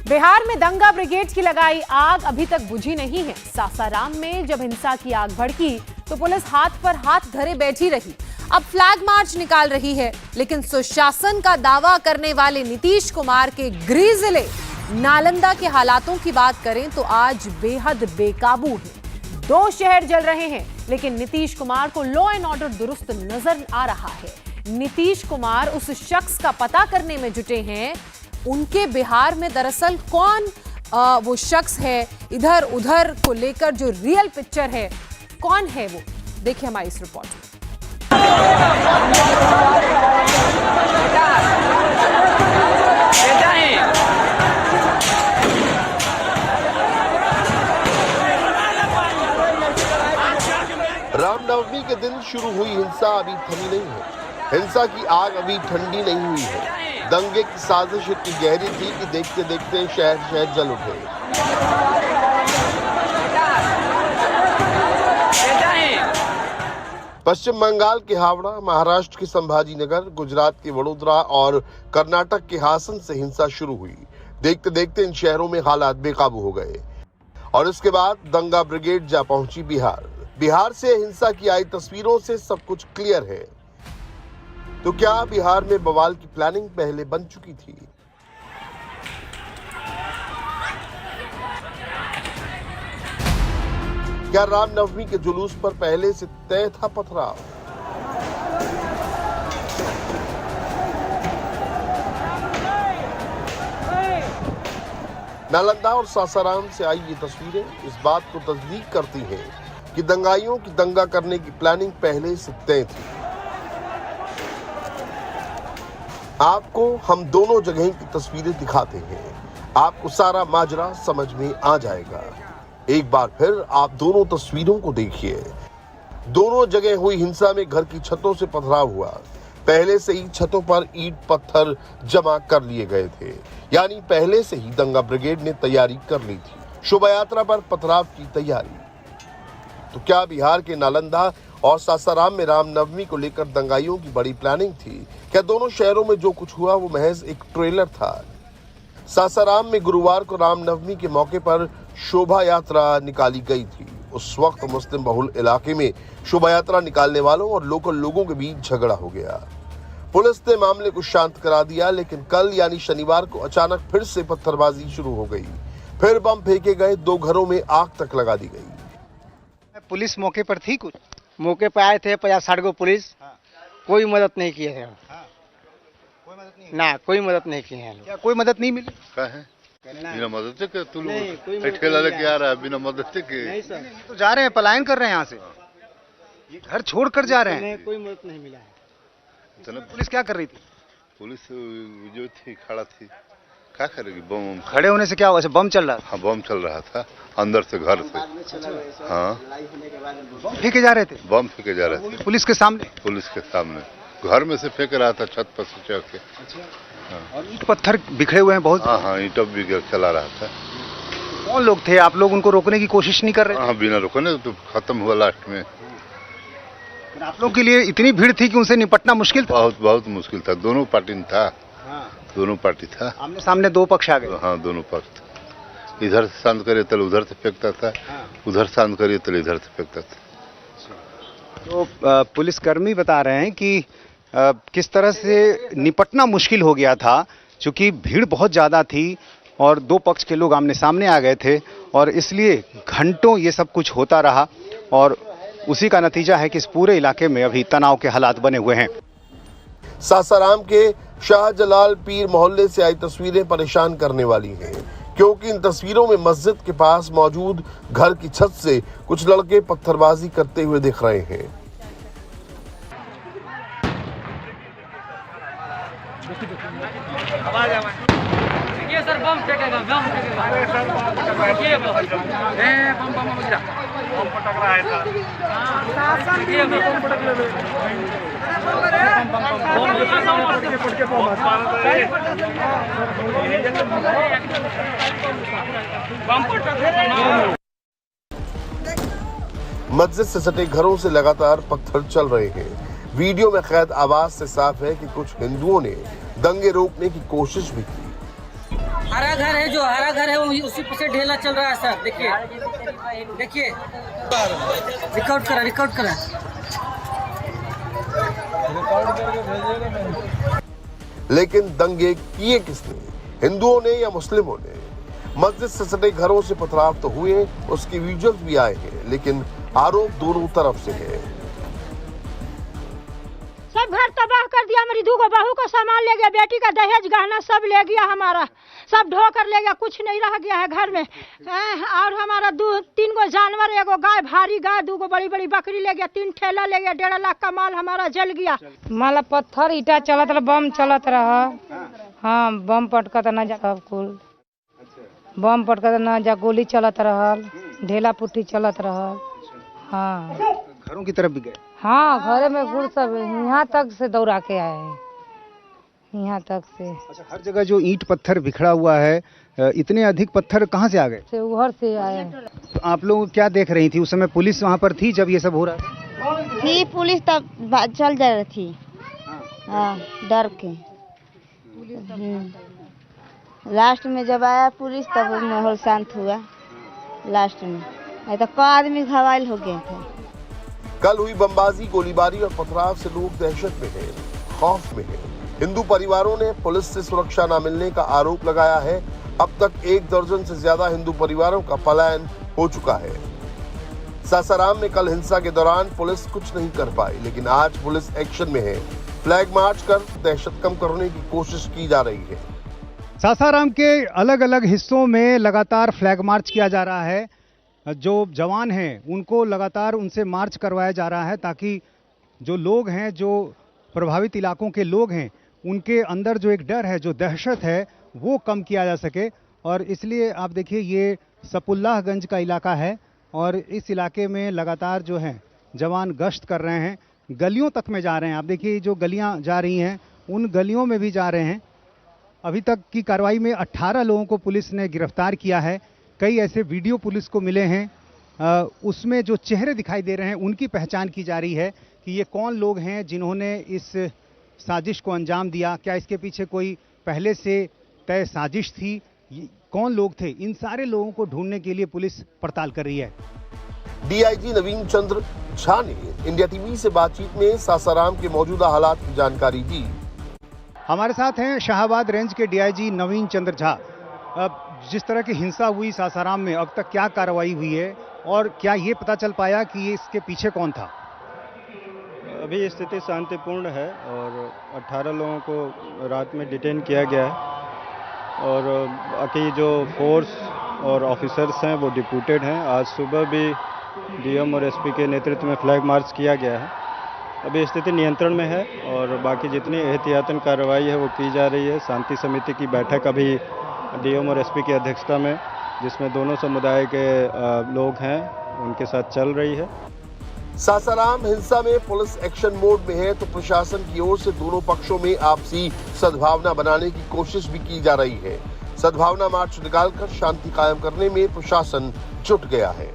बिहार में दंगा ब्रिगेड की लगाई आग अभी तक बुझी नहीं है। सासाराम में जब हिंसा की आग भड़की तो पुलिस हाथ पर हाथ धरे बैठी रही। अब फ्लैग मार्च निकाल रही है, लेकिन सुशासन का दावा करने वाले नीतीश कुमार के गृह जिले नालंदा के हालातों की बात करें तो आज बेहद बेकाबू है। 2 शहर जल रहे हैं, लेकिन नीतीश कुमार को लॉ एंड ऑर्डर दुरुस्त नजर आ रहा है। नीतीश कुमार उस शख्स का पता करने में जुटे हैं, उनके बिहार में दरअसल कौन वो शख्स है, इधर उधर को लेकर जो रियल पिक्चर है कौन है वो, देखिए हमारी इस रिपोर्ट में। रामनवमी के दिन शुरू हुई हिंसा अभी थमी नहीं है। हिंसा की आग अभी ठंडी नहीं हुई है। दंगे की साजिश इतनी गहरी थी कि देखते देखते शहर शहर जल उठे। पश्चिम बंगाल के हावड़ा, महाराष्ट्र के संभाजीनगर, गुजरात के वडोदरा और कर्नाटक के हासन से हिंसा शुरू हुई। देखते देखते इन शहरों में हालात बेकाबू हो गए और इसके बाद दंगा ब्रिगेड जा पहुंची बिहार। बिहार से हिंसा की आई तस्वीरों से सब कुछ क्लियर है। तो क्या बिहार में बवाल की प्लानिंग पहले बन चुकी थी? क्या रामनवमी के जुलूस पर पहले से तय था पथराव? नालंदा और सासाराम से आई ये तस्वीरें इस बात को तस्दीक करती हैं कि दंगाइयों की दंगा करने की प्लानिंग पहले से तय थी। आपको हम दोनों जगह की तस्वीरें दिखाते हैं, आपको सारा माजरा समझ में आ जाएगा। एक बार फिर आप दोनों तस्वीरों को देखिए। दोनों जगह हुई हिंसा में घर की छतों से पथराव हुआ। पहले से ही छतों पर ईंट पत्थर जमा कर लिए गए थे, यानी पहले से ही दंगा ब्रिगेड ने तैयारी कर ली थी। शोभा यात्रा पर पथराव की तैयारी। तो क्या बिहार के नालंदा और सासाराम में रामनवमी को लेकर दंगाइयों की बड़ी प्लानिंग थी? क्या दोनों शहरों में जो कुछ हुआ वो महज एक ट्रेलर था? सासाराम में गुरुवार को रामनवमी के मौके पर शोभा यात्रा निकाली गई थी। उस वक्त मुस्लिम बहुल इलाके में शोभा यात्रा निकालने वालों और लोकल लोगों के बीच झगड़ा हो गया। पुलिस ने मामले को शांत करा दिया, लेकिन कल यानी शनिवार को अचानक फिर से पत्थरबाजी शुरू हो गई। फिर बम फेंके गए, 2 घरों में आग तक लगा दी गई। पुलिस मौके पर थी? कुछ मौके पे आए थे 50-60 गो पुलिस। कोई मदद नहीं किए थे। कोई मदद नहीं ना, कोई मदद नहीं किए हैं। क्या कोई मदद नहीं मिली? बिना मदद के तू ठेला लेके आ रहा है, बिना मदद के। नहीं सर, तो जा रहे हैं, पलायन कर रहे हैं यहाँ से, ये घर छोड़ कर जा रहे हैं। नहीं, कोई मदद नहीं मिला है। पुलिस क्या कर रही थी? पुलिस जो थी खड़ा थी, क्या करेगी? बम खड़े होने से क्या हुआ? बम चल रहा था? हाँ, बम चल रहा था अंदर से, घर से। हाँ, बम फेंके जा रहे थे? बम फेंके जा रहे थे पुलिस के सामने? पुलिस के सामने, घर में से फेंक रहा था, छत पर से चढ़ के। और ईंट पत्थर बिखरे हुए हैं बहुत। हाँ, ईंट भी चला रहा था। कौन लोग थे? आप लोग उनको रोकने की कोशिश नहीं कर रहे? हाँ, बिना रोकने तो खत्म हुआ लास्ट में। आप लोग के लिए इतनी भीड़ थी कि उनसे निपटना मुश्किल था? बहुत मुश्किल था। दोनों पार्टी में था। दोनों पार्टी था। आमने सामने 2 पक्ष आ गए। हाँ, दोनों पक्ष। इधर से शांत करे तो उधर से फेंकता था, उधर शांत करे तो इधर से फेंकता था। तो पुलिसकर्मी बता रहे हैं कि किस तरह से निपटना मुश्किल हो गया था, क्योंकि भीड़ बहुत ज़्यादा थी और 2 पक्ष के लोग आमने सामने आ गए थे और इसलिए घंटों ये सब कुछ होता रहा और उसी का नतीजा है कि इस पूरे इलाके में अभी तनाव के हालात बने हुए हैं। सासाराम के शाहजलाल पीर मोहल्ले से आई तस्वीरें परेशान करने वाली हैं, क्योंकि इन तस्वीरों में मस्जिद के पास मौजूद घर की छत से कुछ लड़के पत्थरबाजी करते हुए दिख रहे हैं। ये सर बम फेंकेगा, बम फेंकेगा। ये बम गिरा, बम पटक रहा है सर। ये बम पटक ले, बम पटक। मस्जिद से सटे घरों से लगातार पत्थर चल रहे हैं। वीडियो में कैद आवाज से साफ है कि कुछ हिंदुओं ने दंगे रोकने की कोशिश भी की। हरा घर है, जो हरा घर है वो उसी पीछे ढेला चल रहा है सर। देखिए देखिए, रिकॉर्ड करा। लेकिन दंगे किए किसने, हिंदुओं ने या मुस्लिमों ने? मस्जिद से सटे घरों से पथराव तो हुए, उसके विजुअल्स भी आए हैं, लेकिन आरोप दोनों तरफ से है। सब घर तबाह कर दिया, मेरी 2 बहू का सामान ले गया, बेटी का दहेज गहना सब ले गया, हमारा सब ढो कर ले गया, कुछ नहीं रह गया है घर में। और हमारा 2-3 गो जानवर, 1 गाय, भारी गाय, 2 बड़ी बड़ी बकरी ले गया, 3 ठेला ले गया, 1.5 लाख का माल हमारा जल गया। माला पत्थर ईटा चलत रहा, बम चलत रहा। हाँ, बम पटकत न जा, कुल बम पटकत न जा, गोली चलत रहल, ढेला पुट्टी चलत रहल। हाँ, घरों की तरफ भी गए? हाँ, घरे में गुड़ सब यहाँ तक से दौड़ा के आए हैं, यहाँ तक से। अच्छा, हर जगह जो ईंट पत्थर बिखरा हुआ है, इतने अधिक पत्थर कहाँ से आ गए? से उधर से आए। तो आप लोग क्या देख रही थी उस समय? पुलिस वहाँ पर थी जब ये सब हो रहा था? थी पुलिस, तब चल जा रही थी। हाँ, डर के। लास्ट में जब आया पुलिस तब माहौल शांत हुआ लास्ट में, नहीं तो कई आदमी घायल हो गए थे। कल हुई बमबाजी, गोलीबारी और पथराव से लोग दहशत में हैं, खौफ में हैं। हिंदू परिवारों ने पुलिस से सुरक्षा न मिलने का आरोप लगाया है। अब तक 1 दर्जन से ज्यादा हिंदू परिवारों का पलायन हो चुका है। सासाराम में कल हिंसा के दौरान पुलिस कुछ नहीं कर पाई, लेकिन आज पुलिस एक्शन में है। फ्लैग मार्च कर दहशत कम करने की कोशिश की जा रही है। सासाराम के अलग अलग हिस्सों में लगातार फ्लैग मार्च किया जा रहा है। जो जवान हैं उनको लगातार उनसे मार्च करवाया जा रहा है, ताकि जो लोग हैं, जो प्रभावित इलाकों के लोग हैं, उनके अंदर जो एक डर है, जो दहशत है, वो कम किया जा सके। और इसलिए आप देखिए, ये सपुल्लाहगंज का इलाका है और इस इलाके में लगातार जो है जवान गश्त कर रहे हैं, गलियों तक में जा रहे हैं। आप देखिए, जो गलियां जा रही हैं उन गलियों में भी जा रहे हैं। अभी तक की कार्रवाई में 18 लोगों को पुलिस ने गिरफ्तार किया है। कई ऐसे वीडियो पुलिस को मिले हैं, उसमें जो चेहरे दिखाई दे रहे हैं उनकी पहचान की जा रही है कि ये कौन लोग हैं जिन्होंने इस साजिश को अंजाम दिया। क्या इसके पीछे कोई पहले से तय साजिश थी? कौन लोग थे? इन सारे लोगों को ढूंढने के लिए पुलिस पड़ताल कर रही है। डीआईजी नवीन चंद्र झा ने इंडिया टीवी से बातचीत में सासाराम के मौजूदा हालात की जानकारी दी। हमारे साथ हैं शाहाबाद रेंज के डीआईजी नवीन चंद्र झा। अब जिस तरह की हिंसा हुई सासाराम में, अब तक क्या कार्रवाई हुई है और क्या ये पता चल पाया कि ये इसके पीछे कौन था? अभी स्थिति शांतिपूर्ण है और 18 लोगों को रात में डिटेन किया गया है और बाकी जो फोर्स और ऑफिसर्स हैं वो डिप्यूटेड हैं। आज सुबह भी डीएम और एसपी के नेतृत्व में फ्लैग मार्च किया गया है। अभी स्थिति नियंत्रण में है और बाकी जितनी एहतियातन कार्रवाई है वो की जा रही है। शांति समिति की बैठक अभी डीएम और एसपी की अध्यक्षता में, जिसमें दोनों समुदाय के लोग हैं, उनके साथ चल रही है। सासाराम हिंसा में पुलिस एक्शन मोड में है, तो प्रशासन की ओर से दोनों पक्षों में आपसी सद्भावना बनाने की कोशिश भी की जा रही है। सद्भावना मार्च निकालकर शांति कायम करने में प्रशासन जुट गया है।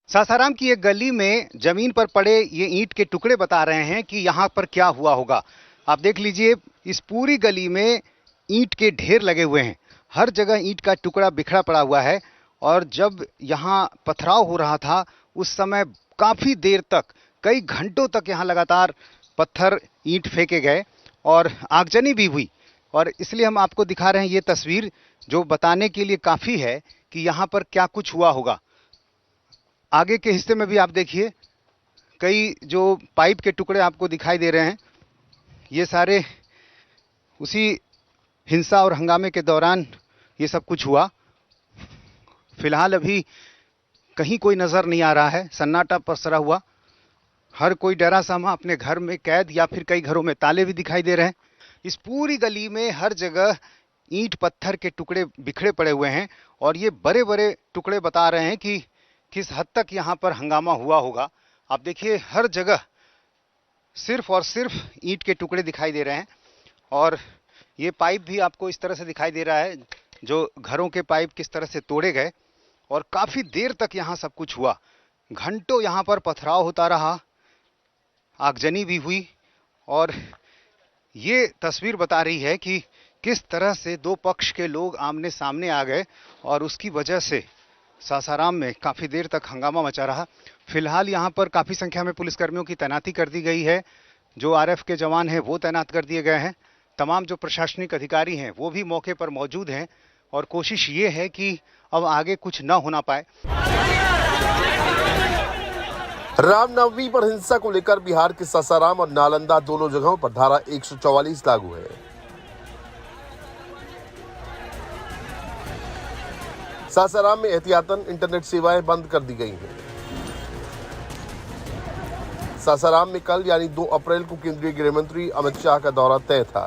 सासाराम की एक गली में जमीन पर पड़े ये ईंट के टुकड़े बता रहे हैं कि यहाँ पर क्या हुआ होगा। आप देख लीजिए, इस पूरी गली में ईंट के ढेर लगे हुए हैं, हर जगह ईंट का टुकड़ा बिखरा पड़ा हुआ है। और जब यहाँ पथराव हो रहा था उस समय काफ़ी देर तक, कई घंटों तक यहाँ लगातार पत्थर ईंट फेंके गए और आगजनी भी हुई। और इसलिए हम आपको दिखा रहे हैं ये तस्वीर, जो बताने के लिए काफ़ी है कि यहाँ पर क्या कुछ हुआ होगा। आगे के हिस्से में भी आप देखिए, कई जो पाइप के टुकड़े आपको दिखाई दे रहे हैं, ये सारे उसी हिंसा और हंगामे के दौरान ये सब कुछ हुआ। फिलहाल अभी कहीं कोई नज़र नहीं आ रहा है, सन्नाटा पसरा हुआ, हर कोई डरा सहमा अपने घर में कैद, या फिर कई घरों में ताले भी दिखाई दे रहे हैं। इस पूरी गली में हर जगह ईंट पत्थर के टुकड़े बिखरे पड़े हुए हैं और ये बड़े बड़े टुकड़े बता रहे हैं कि किस हद तक यहाँ पर हंगामा हुआ होगा। आप देखिए, हर जगह सिर्फ और सिर्फ ईंट के टुकड़े दिखाई दे रहे हैं और ये पाइप भी आपको इस तरह से दिखाई दे रहा है, जो घरों के पाइप किस तरह से तोड़े गए। और काफ़ी देर तक यहाँ सब कुछ हुआ, घंटों यहाँ पर पथराव होता रहा, आगजनी भी हुई और ये तस्वीर बता रही है कि किस तरह से दो पक्ष के लोग आमने सामने आ गए और उसकी वजह से सासाराम में काफी देर तक हंगामा मचा रहा। फिलहाल यहाँ पर काफी संख्या में पुलिसकर्मियों की तैनाती कर दी गई है। जो आरएफ के जवान हैं वो तैनात कर दिए गए हैं। तमाम जो प्रशासनिक अधिकारी हैं वो भी मौके पर मौजूद हैं और कोशिश ये है कि अब आगे कुछ न होना पाए। रामनवमी पर हिंसा को लेकर बिहार के सासाराम और नालंदा दोनों जगहों पर धारा 144 लागू है। सासाराम में एहतियातन इंटरनेट सेवाएं बंद कर दी गई हैं। सासाराम में कल यानी 2 अप्रैल को केंद्रीय गृह मंत्री अमित शाह का दौरा तय था।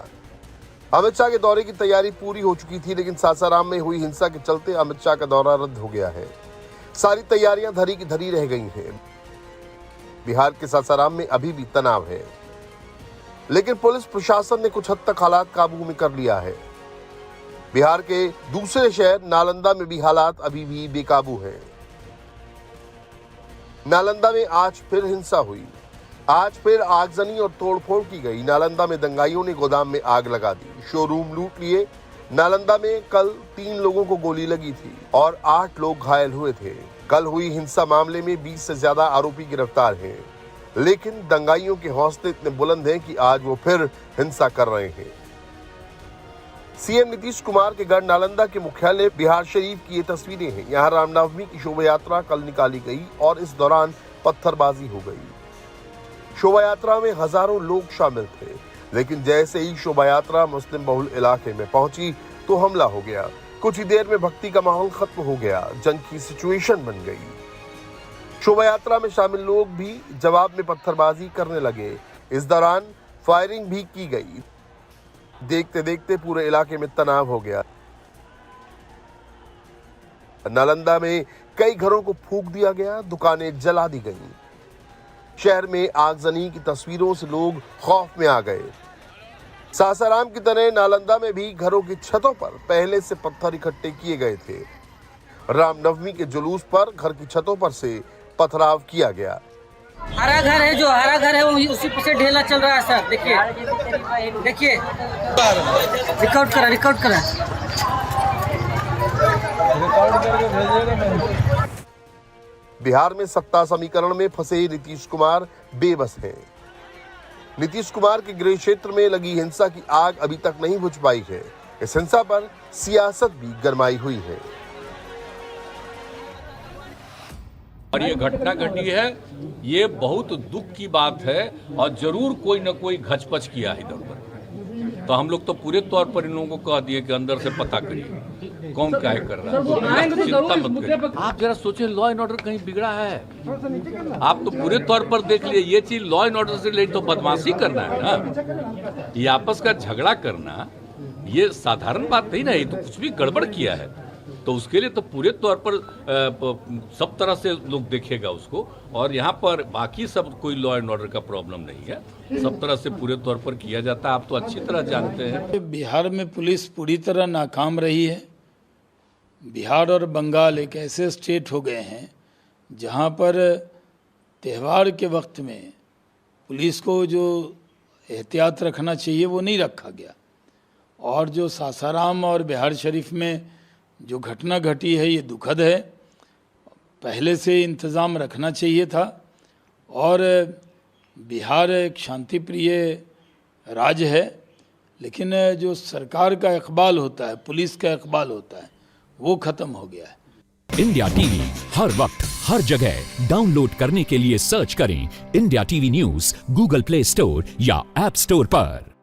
अमित शाह के दौरे की तैयारी पूरी हो चुकी थी, लेकिन सासाराम में हुई हिंसा के चलते अमित शाह का दौरा रद्द हो गया है। सारी तैयारियां धरी की धरी रह गई हैं। बिहार के सासाराम में अभी भी तनाव है, लेकिन पुलिस प्रशासन ने कुछ हद तक हालात काबू में कर लिया है। बिहार के दूसरे शहर नालंदा में भी हालात अभी भी बेकाबू हैं। नालंदा में आज फिर हिंसा हुई। आज फिर आगजनी और तोड़फोड़ की गई। नालंदा में दंगाइयों ने गोदाम में आग लगा दी, शोरूम लूट लिए। नालंदा में कल 3 लोगों को गोली लगी थी और 8 लोग घायल हुए थे। कल हुई हिंसा मामले में 20 से ज्यादा आरोपी गिरफ्तार हैं, लेकिन दंगाइयों के हौसले इतने बुलंद हैं कि आज वो फिर हिंसा कर रहे हैं। सीएम नीतीश कुमार के गढ़ नालंदा के मुख्यालय बिहार शरीफ की ये तस्वीरें हैं। यहाँ रामनवमी की शोभा यात्रा कल निकाली गई और इस दौरान पत्थरबाजी हो गई। शोभा यात्रा में हजारों लोग शामिल थे, लेकिन जैसे ही शोभा यात्रा मुस्लिम बहुल इलाके में पहुंची तो हमला हो गया। कुछ ही देर में भक्ति का माहौल खत्म हो गया, जंग की सिचुएशन बन गई। शोभा यात्रा में शामिल लोग भी जवाब में पत्थरबाजी करने लगे। इस दौरान फायरिंग भी की गई। देखते देखते पूरे इलाके में तनाव हो गया। नालंदा में कई घरों को फूंक दिया गया, दुकानें जला दी गईं। शहर में आगजनी की तस्वीरों से लोग खौफ में आ गए। सासाराम की तरह नालंदा में भी घरों की छतों पर पहले से पत्थर इकट्ठे किए गए थे। रामनवमी के जुलूस पर घर की छतों पर से पथराव किया गया। हरा घर है, जो हरा घर है वो उसी पर से ढेला चल रहा है सर। देखिए रिकॉर्ड करा बिहार में सत्ता समीकरण में फंसे नीतीश कुमार बेबस हैं। नीतीश कुमार के गृह क्षेत्र में लगी हिंसा की आग अभी तक नहीं बुझ पाई है। इस हिंसा पर सियासत भी गरमाई हुई है। और ये घटना घटी है, ये बहुत दुख की बात है और जरूर कोई न कोई घचपच किया है इधर उधर। तो हम लोग तो पूरे तौर पर इन लोगों को कह दिए कि अंदर से पता करिए कौन क्या कर रहा है। चिंता मत करिए। आप जरा सोचिए, लॉ एंड ऑर्डर कहीं बिगड़ा है? आप तो पूरे तौर पर देख लिए, ये चीज लॉ एंड ऑर्डर से लेकर तो बदमाशी करना है ना, ये आपस का झगड़ा करना ये साधारण बात नहीं ना, ये तो कुछ भी गड़बड़ किया है। तो उसके लिए तो पूरे तौर पर सब तरह से लोग देखेगा उसको। और यहाँ पर बाकी सब कोई लॉ एंड ऑर्डर का प्रॉब्लम नहीं है, सब तरह से पूरे तौर पर किया जाता है। आप तो अच्छी तरह जानते हैं बिहार में पुलिस पूरी तरह नाकाम रही है। बिहार और बंगाल एक ऐसे स्टेट हो गए हैं जहाँ पर त्यौहार के वक्त में पुलिस को जो एहतियात रखना चाहिए वो नहीं रखा गया। और जो सासाराम और बिहार शरीफ में जो घटना घटी है ये दुखद है। पहले से इंतज़ाम रखना चाहिए था। और बिहार एक शांति प्रिय राज्य है, लेकिन जो सरकार का इकबाल होता है, पुलिस का इकबाल होता है, वो ख़त्म हो गया है। इंडिया टीवी हर वक्त हर जगह डाउनलोड करने के लिए सर्च करें India TV news Google play store या ऐप स्टोर पर।